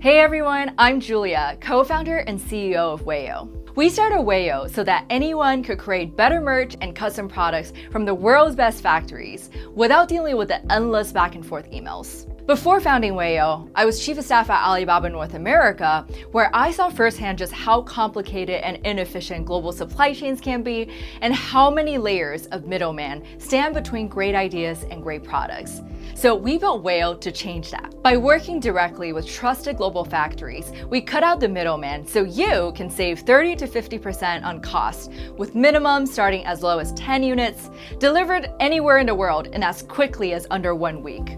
Hey everyone, I'm Julia, co-founder and CEO of Wayo. We started Wayo so that anyone could create better merch and custom products from the world's best factories without dealing with the endless back and forth emails. Before founding Wayo, I was chief of staff at Alibaba North America, where I saw firsthand just how complicated and inefficient global supply chains can be and how many layers of middlemen stand between great ideas and great products. So we built Wayo to change that. By working directly with trusted global factories, we cut out the middleman so you can save 30 to 50% on cost, with minimums starting as low as 10 units, delivered anywhere in the world and as quickly as under 1 week.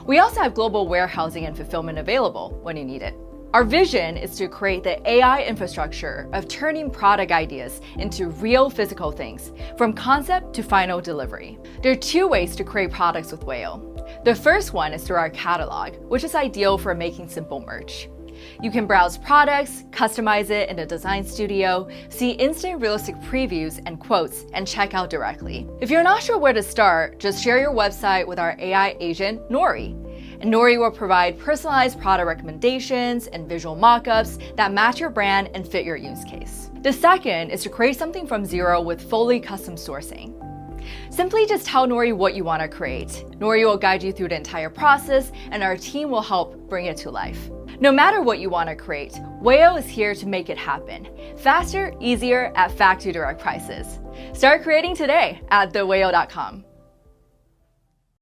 We also have global warehousing and fulfillment available when you need it. Our vision is to create the AI infrastructure of turning product ideas into real physical things, from concept to final delivery. There are two ways to create products with Wayo. The first one is through our catalog, which is ideal for making simple merch. You can browse products, customize it in the design studio, see instant realistic previews and quotes, and check out directly. If you're not sure where to start, just share your website with our AI agent, Nory. And Nory will provide personalized product recommendations and visual mockups that match your brand and fit your use case. The second is to create something from zero with fully custom sourcing. Simply just tell Nory what you want to create. Nory will guide you through the entire process, and our team will help bring it to life. No matter what you want to create, Wayo is here to make it happen. Faster, easier, at factory direct prices. Start creating today at thewayo.com.